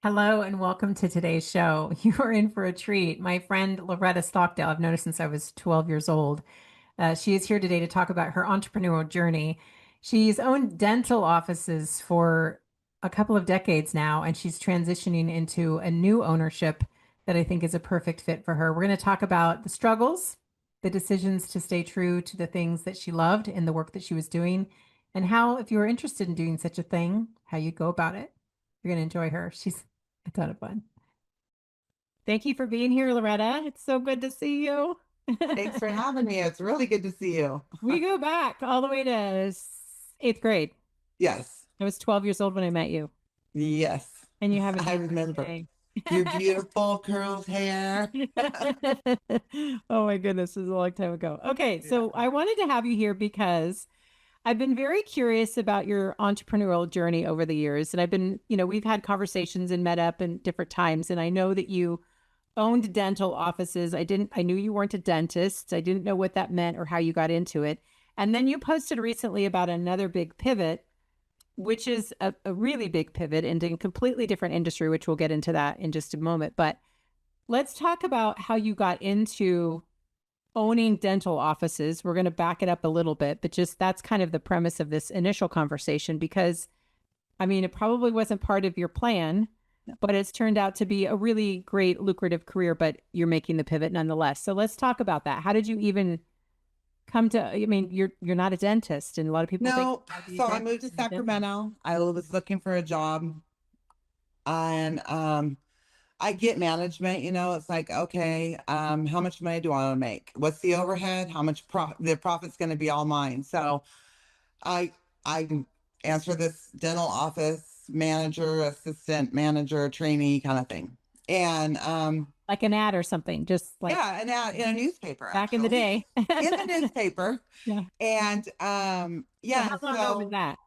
Hello and welcome to today's show. You are in for a treat. My friend Loretta Stockdale, I've known her since I was 12 years old. She is here today to talk about her entrepreneurial journey. She's owned dental offices for a couple of decades now, and she's transitioning into a new ownership that I think is a perfect fit for her. We're going to talk about the struggles, the decisions to stay true to the things that she loved in the work that she was doing, and how, if you were interested in doing such a thing, how you'd go about it. You're going to enjoy her. She's a ton of fun. Thank you for being here, Loretta. It's so good to see you. Thanks for having me. It's really good to see you. We go back all the way to eighth grade. Yes. I was 12 years old when I met you, Yes. and you haven't I aged a remember day. your beautiful curled hair. Oh my goodness, this is a long time ago. Okay, so Yeah. I wanted to have you here because I've been very curious about your entrepreneurial journey over the years. And I've been, we've had conversations and met up in different times. And I know that you owned dental offices. I knew you weren't a dentist. I didn't know what that meant or how you got into it. And then you posted recently about another big pivot, which is a really big pivot into a completely different industry, which we'll get into that in just a moment. But let's talk about how you got into owning dental offices. We're going to back it up a little bit, but just that's kind of the premise of this initial conversation because I mean, it probably wasn't part of your plan, but it's turned out to be a really great, lucrative career, but you're making the pivot nonetheless. So let's talk about that. How did you even come to, I mean, you're not a dentist, and a lot of people think No, I'd be a so I moved to dentist and a dentist. Sacramento. I was looking for a job and I get management, it's like, okay, how much money do I want to make? What's the overhead? How much the profit's going to be all mine. So I I answer this dental office manager, assistant manager, trainee kind of thing. And Like an ad or something, just like yeah, and in a newspaper back in the actually. day. In the newspaper. Yeah. And So yeah, how long ago was so that?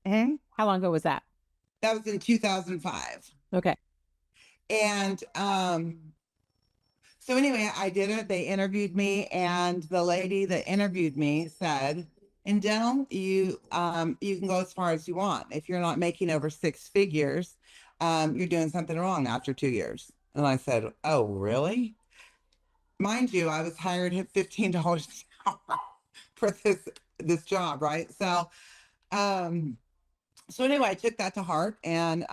mhm, How long ago was that? that was in 2005. Okay. And so anyway, I did it. They interviewed me, and the lady that interviewed me said, in dental, you can go as far as you want. If you're not making over six figures, you're doing something wrong after 2 years. And I said, oh, really? Mind you, I was hired at $15 an hour for this job, right? Um, so anyway, I took that to heart, and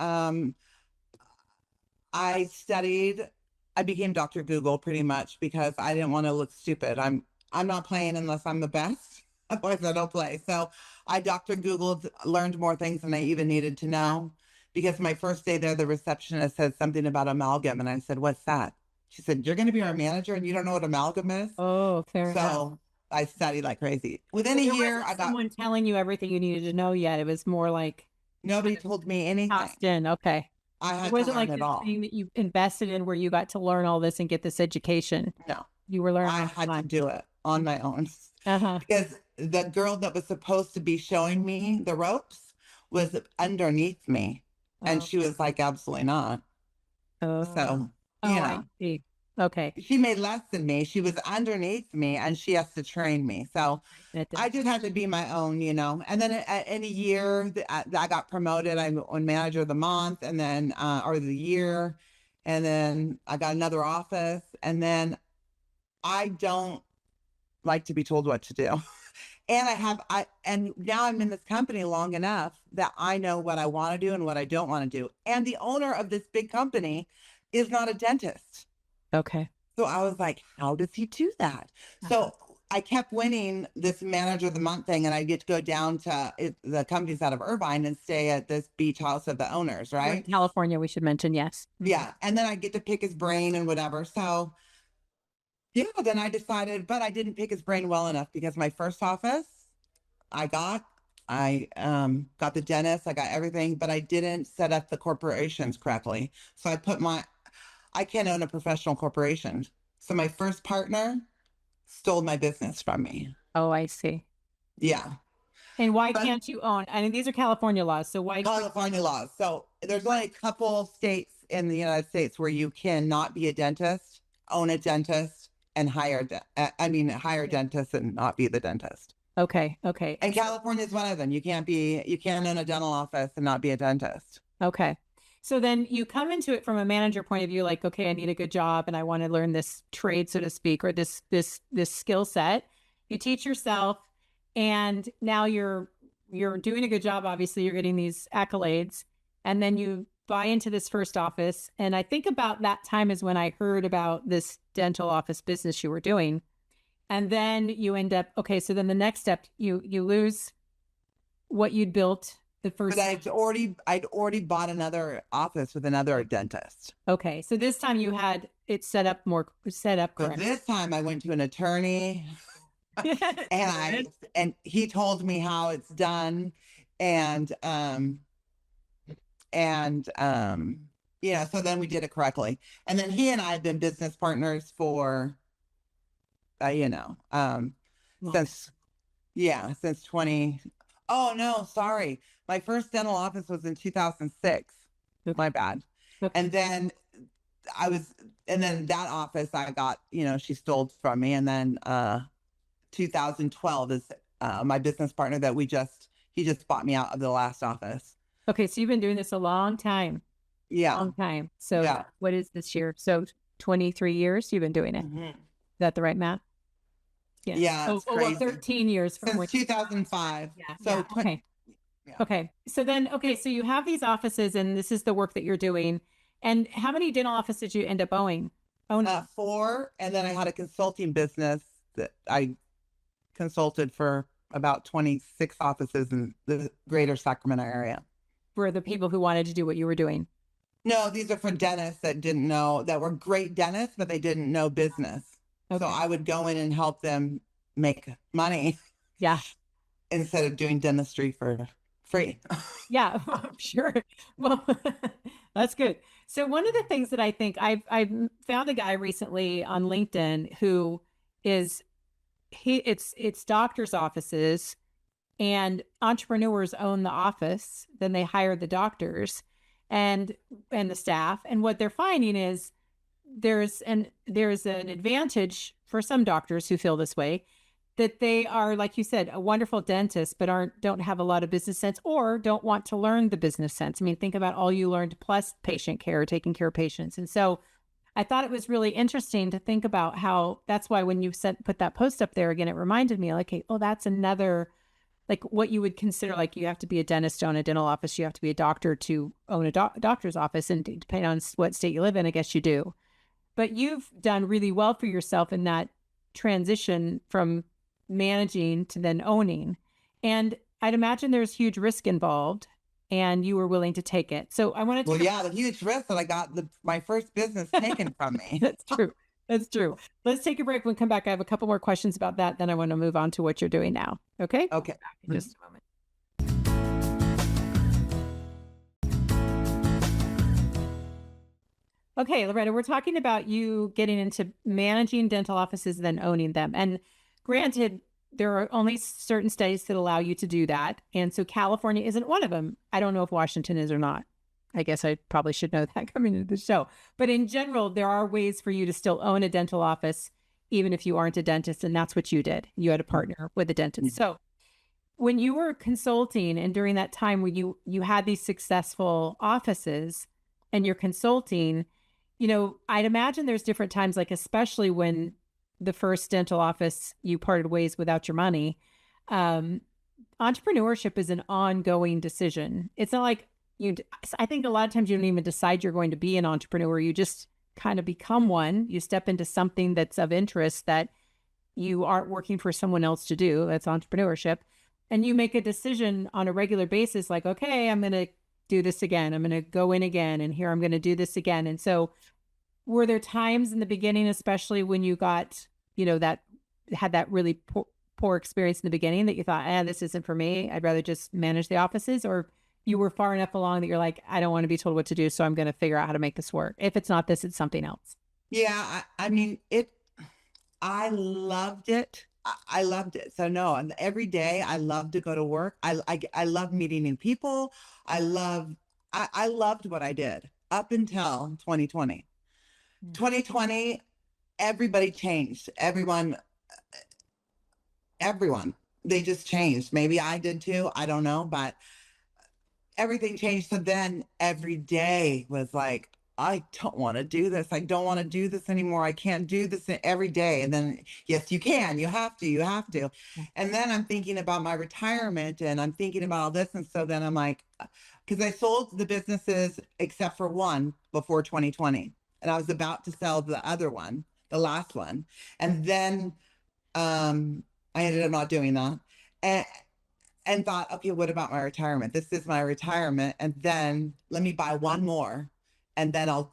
I studied. I became Dr. Google pretty much because I didn't want to look stupid. I'm not playing unless I'm the best. Otherwise, I don't play. So I Dr. Googled, learned more things than I even needed to know. Because my first day there, the receptionist said something about amalgam, and I said, "What's that?" She said, "You're going to be our manager, and you don't know what amalgam is." Oh, fair enough. So I studied like crazy. Within So a there year, wasn't I got someone telling you everything you needed to know yet. It was more like nobody kind of told me anything. tossed in. Okay. I It had to wasn't learn like it this all. thing that you invested in where you got to learn all this and get this education. No, You were learning I on the had to fly. do it on my own. Uh-huh. Because the girl that was supposed to be showing me the ropes was underneath me, and Oh, she was like, absolutely not. oh, So, oh, I see. Okay. she made less than me. She was underneath me, and she has to train me. So That does. I just had to be my own. And then in a year, I got promoted. I won manager of the month, and then or the year, and then I got another office, and then I don't like to be told what to do. And and now I'm in this company long enough that I know what I want to do and what I don't want to do. And the owner of this big company is not a dentist. Okay. So I was like, how does he do that? Uh-huh. So I kept winning this manager of the month thing, and I get to go down to the company's out of Irvine and stay at this beach house of the owners, You're in right? California, we should mention, yes. Mhm. Yeah. And then I get to pick his brain and whatever. So yeah, then I decided, but I didn't pick his brain well enough because my first office I got. I got the dentist, I got everything, but I didn't set up the corporations correctly. So I can't own a professional corporation. So my first partner stole my business from me. Oh, I see. Yeah. And why But can't you own? I mean, these are California laws, so why couldn't California laws. So there's only a couple states in the United States where you cannot be a dentist, own a dentist, and hire a you? dentist and not be the dentist. Okay, okay. And California is one of them. You can't own a dental office and not be a dentist. Okay. So then you come into it from a manager point of view, like, okay, I need a good job and I want to learn this trade, so to speak, or this skill set. You teach yourself, and now you're doing a good job. Obviously, you're getting these accolades, and then you buy into this first office. And I think about that time is when I heard about this dental office business you were doing. And then you end up, okay, so then the next step, you lose what you'd built the first. But I'd already bought another office with another dentist. Okay, so this time you had it set up So correct. this time I went to an attorney and he told me how it's done. And yeah, so then we did it correctly. And then he and I have been business partners for since 20. Oh no, sorry. My first dental office was in 2006. Okay. My bad. Okay. And then that office I got, she stole from me. And then 2012 is my business partner that he just bought me out of the last office. Okay, so you've been doing this a long time. Yeah. Long time. So Yeah. what is this year? So 23 years you've been doing it. Mm-hmm. Is that the right math? Yeah. It's well, crazy. 13 years from Since 2005. Yeah. So okay. Yeah. Okay. So then, so you have these offices and this is the work that you're doing. And how many dental offices did you end up owning? 4. And then I had a consulting business that I consulted for about 26 offices in the greater Sacramento area. For the people who wanted to do what you were doing? No, these are for dentists that didn't know, that were great dentists, but they didn't know business. Okay. So I would go in and help them make money. Yeah. Instead of doing dentistry for free. Yeah, sure. Well, that's good. So one of the things that I think I've found a guy recently on LinkedIn who is it's doctors' offices, and entrepreneurs own the office, then they hire the doctors and the staff. And what they're finding is there's an advantage for some doctors who feel this way, that they are, like you said, a wonderful dentist, but don't have a lot of business sense or don't want to learn the business sense. I mean, think about all you learned plus patient care, taking care of patients. And so I thought it was really interesting to think about how that's why when you put that post up there again, it reminded me like, hey, oh, that's another, like what you would consider, like you have to be a dentist to own a dental office. You have to be a doctor to own a doctor's office. And depending on what state you live in, I guess you do. But you've done really well for yourself in that transition from managing to then owning. And I'd imagine there's huge risk involved and you were willing to take it. So I wanted to... Well, yeah, the huge risk that I got my first business taken from me. That's true. That's true. Let's take a break. When we come back, I have a couple more questions about that. Then I want to move on to what you're doing now. Okay? Okay. Back in just a moment. Okay, Loretta, we're talking about you getting into managing dental offices and then owning them. And granted, there are only certain states that allow you to do that. And so California isn't one of them. I don't know if Washington is or not. I guess I probably should know that coming into the show. But in general, there are ways for you to still own a dental office, even if you aren't a dentist. And that's what you did. You had a partner with a dentist. So when you were consulting and during that time when you had these successful offices and you're consulting, I'd imagine there's different times, like especially when the first dental office you parted ways without your money. Entrepreneurship is an ongoing decision. It's not like I think a lot of times you don't even decide you're going to be an entrepreneur. You just kind of become one. You step into something that's of interest that you aren't working for someone else to do. That's entrepreneurship. And you make a decision on a regular basis, like, okay, I'm going to do this again. I'm going to go in again. And here I'm going to do this again. And so were there times in the beginning, especially when you got, that had that really poor experience in the beginning that you thought, this isn't for me. I'd rather just manage the offices? Or you were far enough along that you're like, I don't want to be told what to do, so I'm going to figure out how to make this work. If it's not this, it's something else. Yeah. I mean, I loved it. I loved it. So no, and every day I love to go to work. I love meeting new people. I loved what I did up until 2020. 2020, everybody changed. Everyone, they just changed. Maybe I did too. I don't know, but everything changed. So then every day was like, I don't want to do this. I don't want to do this anymore. I can't do this every day. And then, yes, you can. You have to. You have to. Yeah. And then I'm thinking about my retirement and I'm thinking about all this. And so then I'm like, because I sold the businesses except for one before 2020. And I was about to sell the other one, the last one. And then I ended up not doing that. And and thought, okay, what about my retirement? This is my retirement. And then let me buy one more and then I'll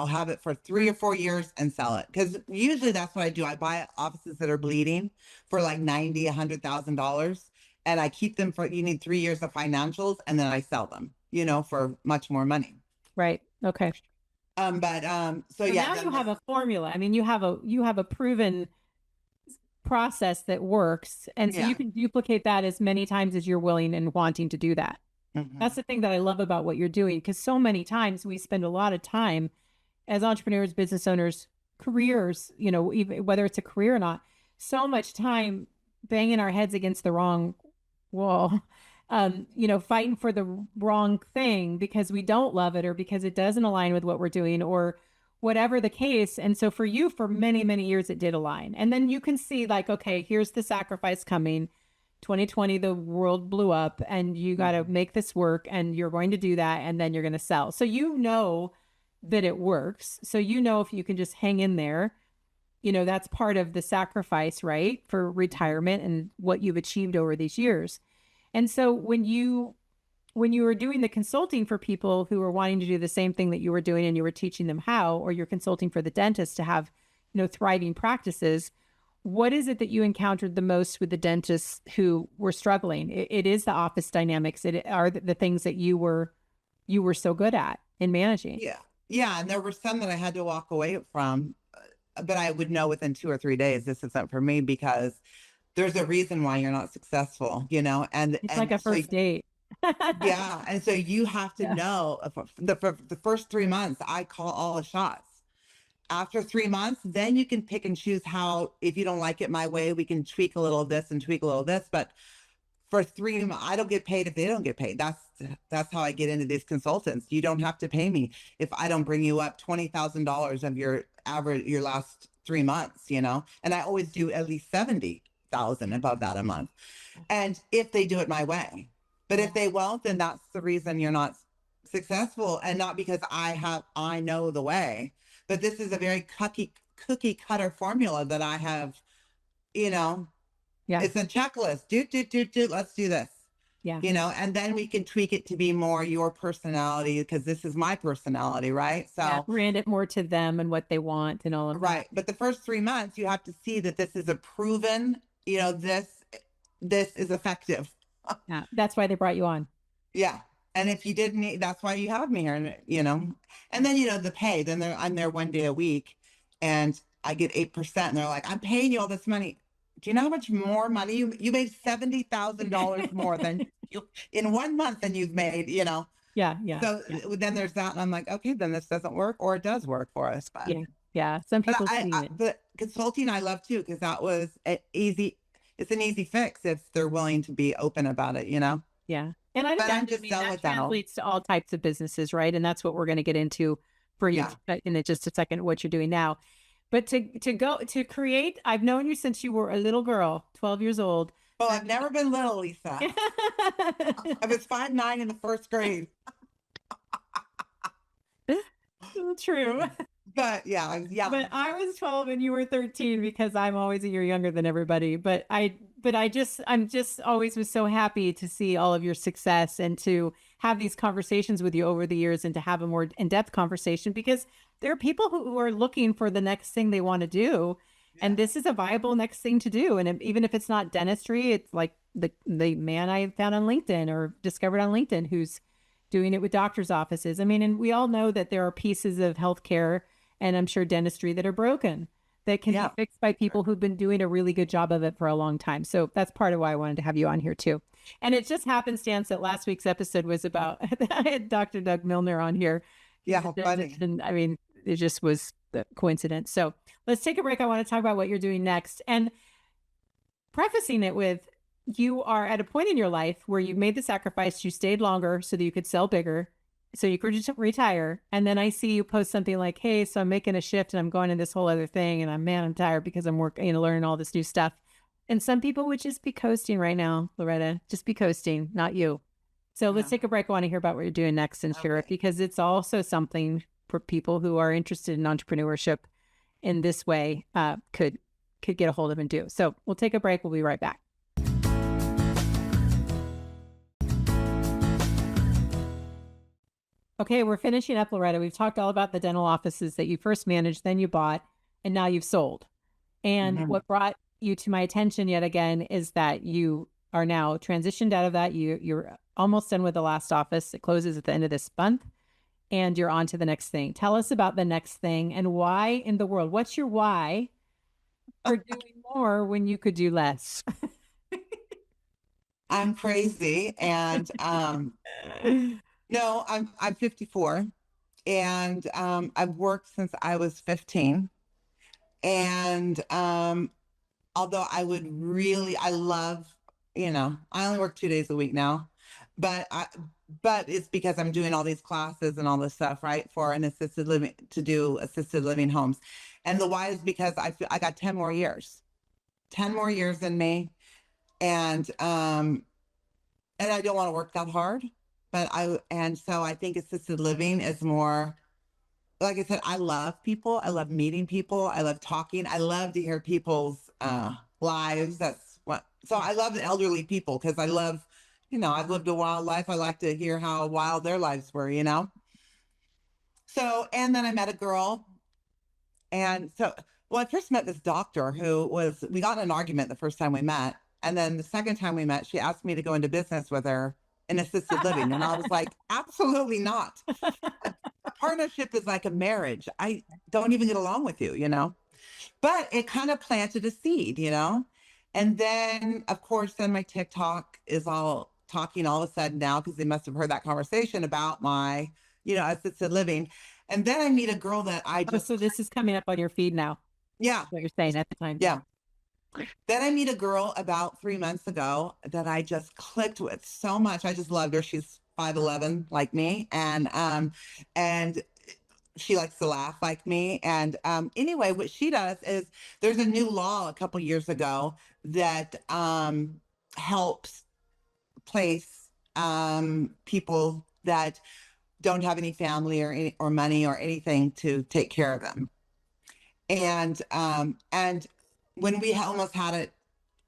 have it for 3 or 4 years and sell it. Because usually that's what I do. I buy offices that are bleeding for like 90, $100,000. And I keep them for, you need 3 years of financials and then I sell them, for much more money. Right. Okay. So yeah. Now you have a formula. I mean, you have a proven process that works. And so you can duplicate that as many times as you're willing and wanting to do that. Mm-hmm. That's the thing that I love about what you're doing, because so many times we spend a lot of time as entrepreneurs, business owners, careers, even whether it's a career or not, so much time banging our heads against the wrong wall, fighting for the wrong thing because we don't love it or because it doesn't align with what we're doing or whatever the case. And so for you, for many, many years, it did align. And then you can see like, okay, here's the sacrifice coming. 2020, the world blew up and you got to make this work and you're going to do that. And then you're going to sell. So that it works. So if you can just hang in there, that's part of the sacrifice, right? For retirement and what you've achieved over these years. And so when you were doing the consulting for people who were wanting to do the same thing that you were doing and you were teaching them how, or you're consulting for the dentist to have, thriving practices, what is it that you encountered the most with the dentists who were struggling? It is the office dynamics. It are the things that you were so good at in managing. Yeah. Yeah. And there were some that I had to walk away from, but I would know within 2 or 3 days, this isn't for me because there's a reason why you're not successful, and it's like a first date. Yeah. And so you have to know the first 3 months, I call all the shots. After 3 months, then you can pick and choose how, if you don't like it my way, we can tweak a little of this and tweak a little of this. But for 3 months, I don't get paid if they don't get paid. That's how I get into these consultants. You don't have to pay me if I don't bring you up $20,000 of your last 3 months, and I always do at least 70,000 above that a month. And if they do it my way. But if they won't, then that's the reason you're not successful. And not because I know the way, but this is a very cookie cutter formula that I have, Yeah. It's a checklist. Do, let's do this. Yeah. And then we can tweak it to be more your personality because this is my personality, right? So brand it more to them and what they want and all of that. Right. But the first 3 months, you have to see that this is a proven, this is effective. Yeah. That's why they brought you on. Yeah. And if you didn't, that's why you have me here, and then, the pay, then I'm there 1 day a week and I get 8%. And they're like, I'm paying you all this money. Do you know how much more money you made? $70,000 more than you in 1 month than you've made, Yeah. Yeah. So then there's that. And I'm like, okay, then this doesn't work, or it does work for us. But yeah. Some people but consulting I love too, because that was it's an easy fix if they're willing to be open about it, Yeah. And I'm just done with that. Translates to all types of businesses, right? And that's what we're going to get into for you in just a second, what you're doing now. But to create, I've known you since you were a little girl, 12 years old. Well, I've never been little, Lisa. I was 5'9" in the first grade. True. But yeah. But I was 12 and you were 13 because I'm always a year younger than everybody. But I'm just always was so happy to see all of your success and to have these conversations with you over the years and to have a more in-depth conversation, because there are people who are looking for the next thing they want to do. Yeah. And this is a viable next thing to do. And even if it's not dentistry, it's like the man I found on LinkedIn or discovered on LinkedIn who's doing it with doctors' offices. I mean, and we all know that there are pieces of healthcare and I'm sure dentistry that are broken, that can be fixed by people who've been doing a really good job of it for a long time. So that's part of why I wanted to have you on here too. And it just happenstance that last week's episode was about, I had Dr. Doug Milner on here. Yeah, how funny. And I mean, it just was the coincidence. So let's take a break. I want to talk about what you're doing next. And prefacing it with, you are at a point in your life where you've made the sacrifice, you stayed longer so that you could sell bigger, so you could just retire. And then I see you post something like, hey, so I'm making a shift and I'm going to this whole other thing. And I'm tired because I'm working, learning all this new stuff. And some people would just be coasting right now, Loretta, just be coasting, not you. So let's Yeah. take a break. I want to hear about what you're doing next and share it, Okay. because it's also something for people who are interested in entrepreneurship in this way, could get a hold of and do. So we'll take a break. We'll be right back. Okay, we're finishing up, Loretta. We've talked all about the dental offices that you first managed, then you bought, and now you've sold. And Mhm. what brought you to my attention yet again is that you are now transitioned out of that. You're almost done with the last office. It closes at the end of this month, and you're on to the next thing. Tell us about the next thing and why in the world. What's your why for doing more when you could do less? I'm crazy, and no, I'm 54, and I've worked since I was 15, and although I love, I only work 2 days a week now, but but it's because I'm doing all these classes and all this stuff, right? For an assisted living, to do assisted living homes. And the why is because I got 10 more years, 10 more years in me. And I don't want to work that hard, and so I think assisted living is more, like I said, I love people. I love meeting people. I love talking. I love to hear people's lives. So I love the elderly people because I love, I've lived a wild life. I like to hear how wild their lives were. So, and then I met a girl. And so, well, I first met this doctor we got in an argument the first time we met. And then the second time we met, she asked me to go into business with her in assisted living. And I was like, absolutely not. A partnership is like a marriage. I don't even get along with you. But it kind of planted a seed. And then, of course, then my TikTok is all talking all of a sudden now because they must have heard that conversation about my, assisted living. And then I meet a girl that I Oh, just, so this is coming up on your feed now, yeah, what you're saying at the time. yeah. Then I meet a girl about 3 months ago that I just clicked with so much. I just loved her. She's 5'11" like me. And she likes to laugh like me. And anyway, what she does is there's a new law a couple years ago that helps place people that don't have any family or money or anything to take care of them. And when we almost had it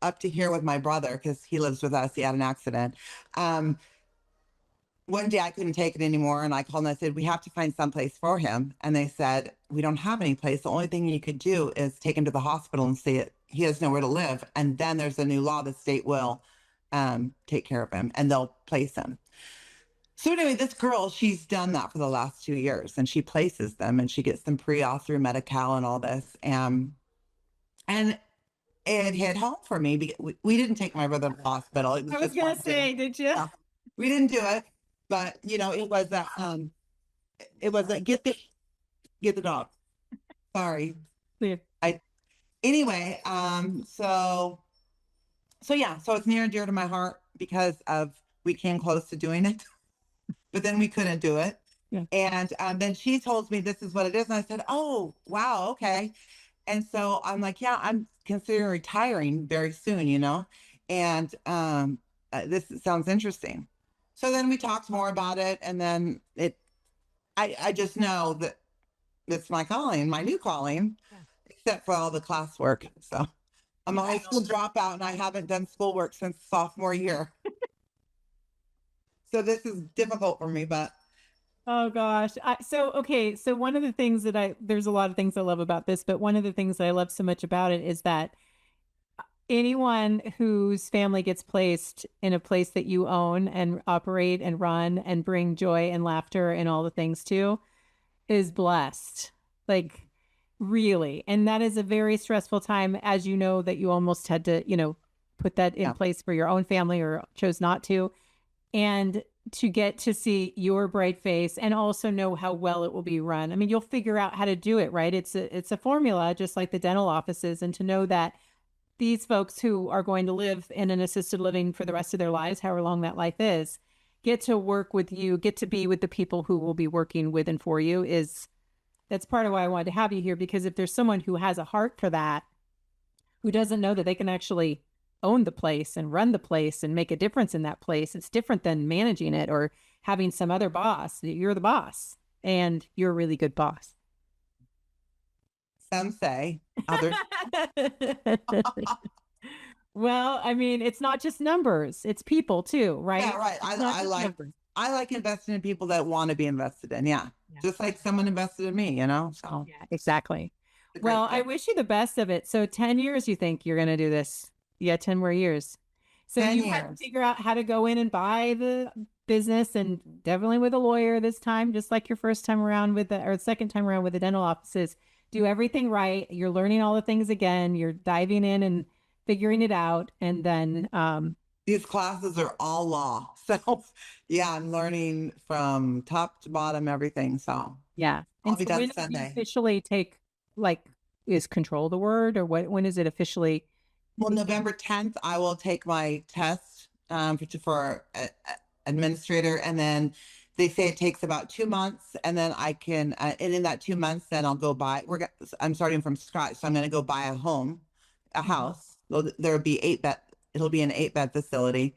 up to here with my brother, because he lives with us, he had an accident. Um, One day I couldn't take it anymore, and I called and I said, we have to find someplace for him. And they said, we don't have any place. The only thing you could do is take him to the hospital and say he has nowhere to live. And then there's a new law, the state will take care of him and they'll place him. So anyway, this girl, she's done that for the last 2 years, and she places them and she gets them pre-auth through Medi-Cal and all this. And it hit home for me because we didn't take my brother to the hospital. It was I was just gonna one day. say, did you? Yeah, we didn't do it, but it was a get the dog. Sorry. Yeah. I Anyway, so yeah, so it's near and dear to my heart because of we came close to doing it, but then we couldn't do it. Yeah. And then she told me this is what it is, and I said, "Oh, wow, okay." And so I'm like, "Yeah, I'm considering retiring very soon. And this sounds interesting." So then we talked more about it, and then I just know that it's my calling, my new calling, Yeah. except for all the classwork. So I'm a high school dropout, and I haven't done schoolwork since sophomore year. So this is difficult for me, but Oh gosh. Okay. So one of the things there's a lot of things I love about this, but one of the things that I love so much about it is that anyone whose family gets placed in a place that you own and operate and run and bring joy and laughter and all the things to is blessed. Like, really. And that is a very stressful time, as you know, that you almost had to, put that in yeah, place for your own family or chose not to. And to get to see your bright face and also know how well it will be run. I mean, you'll figure out how to do it, right? It's a formula, just like the dental offices. And to know that these folks who are going to live in an assisted living for the rest of their lives, however long that life is, get to work with you, get to be with the people who will be working with and for you, is that's part of why I wanted to have you here. Because if there's someone who has a heart for that, who doesn't know that they can actually own the place and run the place and make a difference in that place, it's different than managing it or having some other boss. You're the boss, and you're a really good boss. Some say, others. Well, I mean, it's not just numbers, it's people too, right? Yeah, right. I like investing in people that want to be invested in. Yeah. Yeah. Just like someone invested in me, so Yeah, exactly. great Well, I thing. wish you the best of it. So 10 years, you think you're going to do this? Yeah, 10 more years. So 10 you had to years. figure out how to go in and buy the business, and definitely with a lawyer this time, just like your first time around with or second time around with the dental offices. Do everything right. You're learning all the things again. You're diving in and figuring it out. And then, These classes are all law. So yeah, I'm learning from top to bottom, everything. So yeah. I'll And be so done when do you Sunday. officially take, like, is control the word, or what, when is it officially? Well, November 10th, I will take my test for administrator. And then they say it takes about 2 months. And then I can, and in that 2 months, then I'll go buy, I'm starting from scratch. So I'm going to go buy a house. There'll be it'll be an 8-bed facility.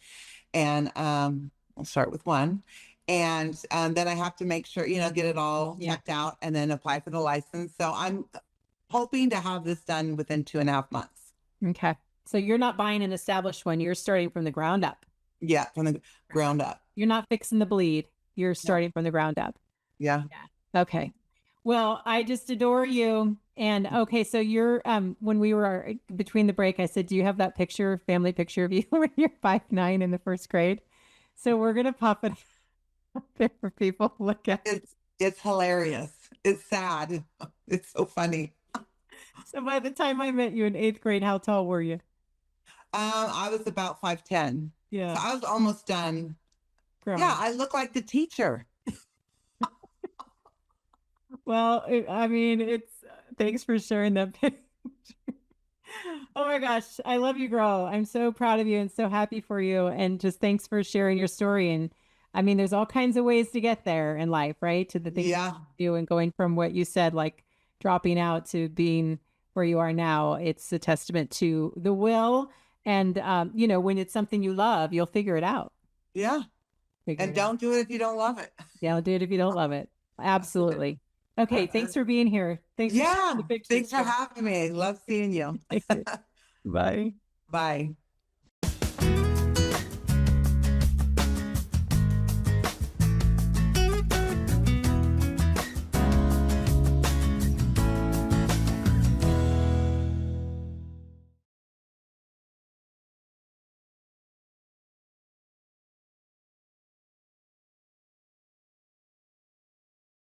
And I'll start with one. And then I have to make sure, get it all checked out and then apply for the license. So I'm hoping to have this done within 2.5 months. Okay. So you're not buying an established one. You're starting from the ground up. Yeah, from the ground up. You're not fixing the bleed. You're starting from the ground up. Yeah. Yeah. Okay. Well, I just adore you. And okay, so you're when we were between the break, I said, do you have that family picture of you when you're 5'9" in the first grade? So we're gonna pop it up there for people to look at. It's hilarious. It's sad. It's so funny. So by the time I met you in 8th grade, how tall were you? I was about 5'10". Yeah. So I was almost done. Growing. Yeah, I look like the teacher. Well, I mean, it's thanks for sharing that picture. Oh my gosh, I love you, girl. I'm so proud of you and so happy for you. And just thanks for sharing your story. And I mean, there's all kinds of ways to get there in life, right? To the things Yeah. you do, and going from what you said, like dropping out, to being where you are now. It's a testament to the will. And, when it's something you love, you'll figure it out. Yeah. And don't do it if you don't love it. Yeah, don't do it if you don't love it. Absolutely. Okay, thanks for being here. Thanks. Yeah, thanks for having me. Love seeing you. Bye. Bye.